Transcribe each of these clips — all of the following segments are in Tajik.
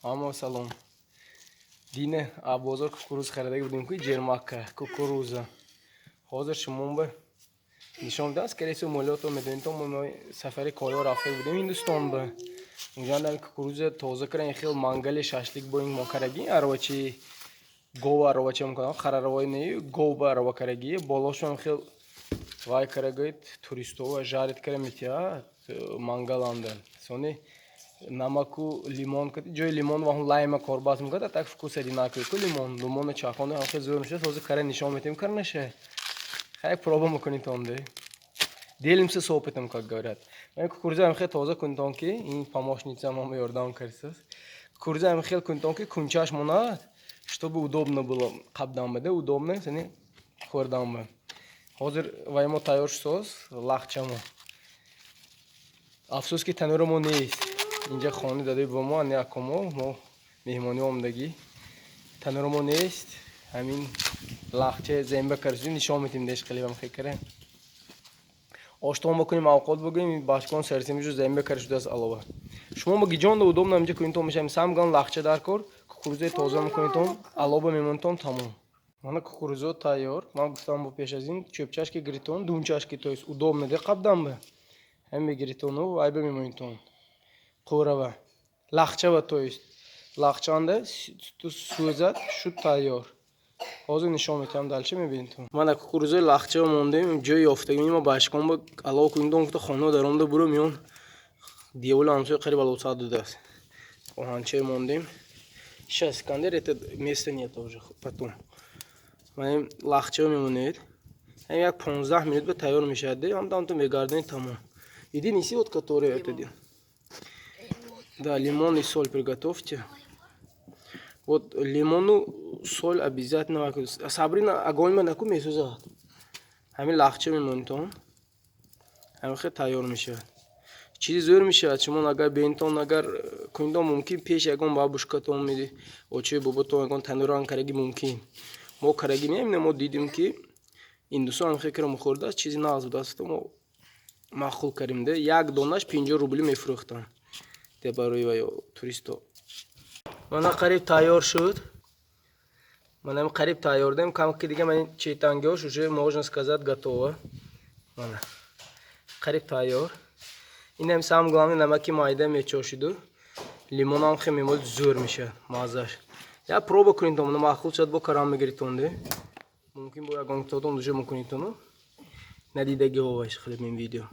Ама салом. Дине а бозор кукуруз харида будем ки жермака кукуруза. Ҳозир шумо ба нишон дам, скорее всего молиёто медонед, то мо сафари корё рафта будем Ҳиндустон ба. Унҷа дар кукуруза тоза кардан хел мангали шашлик бо ин мо караги арвачи гов арвачи мкан хараравой не гов арва караги болошон хел вай карагит туристова жарит карамитя мангаланда. Сони намаку лимон кати ҷои лимон ва лайма корбас мекард так вкусади накӯ лимона чахони ҳам хел зӯр мешад ҳозир кара нишон метем карнаша хай проба мекунед онда делимся с опытом как говорят. Мен кукуруза ҳам хел тоза кунтон ки ин помощница мама ёрдам кардсас кукуруза ҳам хел кунтон ки кунчаш монад чтобы удобно было қабдан бада удобно сани хӯрдан ба ҳозир вай мо тайёр шудсоз лахчамо афсус ки танӯра мо нест инҷа хони дадаи ба мо ани акомо мо меҳмонӣ омадагӣ танӯра мо нест ҳамин лахча земба карзуи нишон метим деш қалибам хекаре оштон бакунем авқот бигӯем башкон сарсимишу земба кар шудааст алова шумо ба гиҷонда удобно амҷа кунитон мешавем самган лахча дар кор кукурузаи тоза мекунитон алоба мемонитон тамом мана кукурузо тайёр ман гуфтам бо пеш аз ин чӯбчашки гиритон дунчашки то есть удобно де қабдан ба ҳами гиритону айба мемонитон қӯрава лахчава то есть лахчанда ту сӯзад шуд тайёр ҳозир нишон метиҳам далча мебинитон мана кукурузои лахчава мондем ҷои ёфтагӣ ма башкон ба алова кунитон гуфта хона даромда буро миён диволи ҳамсои қариб алосад дудааст оҳанчае мондем сейчас скандер это место нет уже потом ман лахчава мемонед ҳам як 15 минут ба тайёр мешавад де ҳам дамто мегардонед тамом иди неси от который это дел да лимон и соль приготовьте вот лимону соль обязательно сабрина огонь ма наку месӯзад ҳамин лахча мемонитон ҳамин хел тайёр мешавад чизи зӯр мешавад шумо агар бентон агар кунитон мумкин пеш ягон бабушкатон меди очои боботон ягон танӯран караги мумкин мо караги меемне мо дидем ки индустон ҳам хел кара мухӯрдааст чизи нағз будааст мо махул кардем де як донаш 50 рубли мефурӯхтам де барои ва туристо мана қариб тайёр шуд мана қариб тайёр дем камки дига ман четангёш уже можно сказать готово мана қариб тайёр инам сам главный намаки майда мечошиду лимонам хел мемоли зӯр мешавад маззаш я проба кунитон мана махул шуд бо карам мегиритон де мумкин бо ягон тотон душа мекунитону надидагиҳо ваш хеле мин видео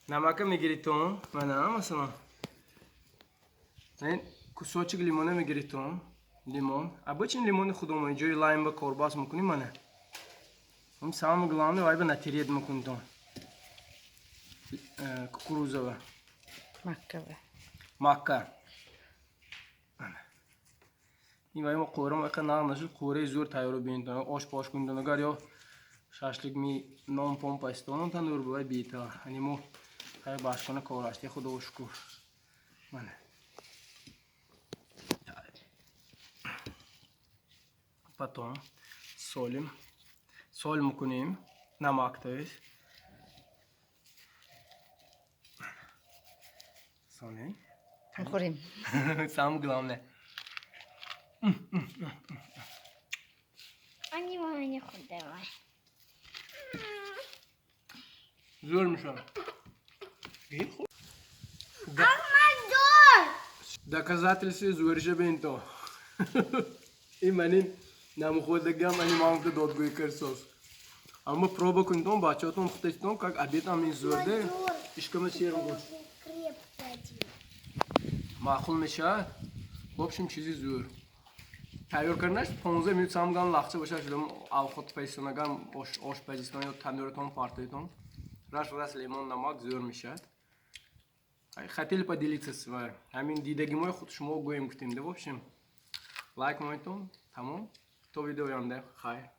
намака мегиритон мана масалан мен кусочек лимона мегиритон лимон обычный лимони худомон ҷои лайм ба корбас мекунем мана ин самое главное вай ба натеред мекунитон кукурузава макка ин вай мо қӯрам вай нағ нашуд қӯраи зӯр тайёро бинитон ош пош кунитон агар ё шашлик ми нон помпа истонон танӯр бувай беҳтар ани мо хай башкона кор аст я худо шукр мана потом солим соль мекунем намак то есть солим мехӯрем самое главное анимания худова зӯр мешавад доказательство зӯриша бенто ин манин намухӯрдагиам ани мамка додгӯӣ карсоз аммо проба кунитон бачаҳотон хутатитон как обедам ин зӯрде ишкама сермгӯ маъқул мешавад в общем чизи зӯр тайёр карданаш 15 минут самган лахча бошад шудам алхот пайсонагам ошпазистон ё танӯратон партоитон раз лимон намак зӯр мешавад хотели поделиться с вами ҳамин дидагимои худ шумо гӯем гуфтем да в общем лайк монитон тамом то видеои оянда хайр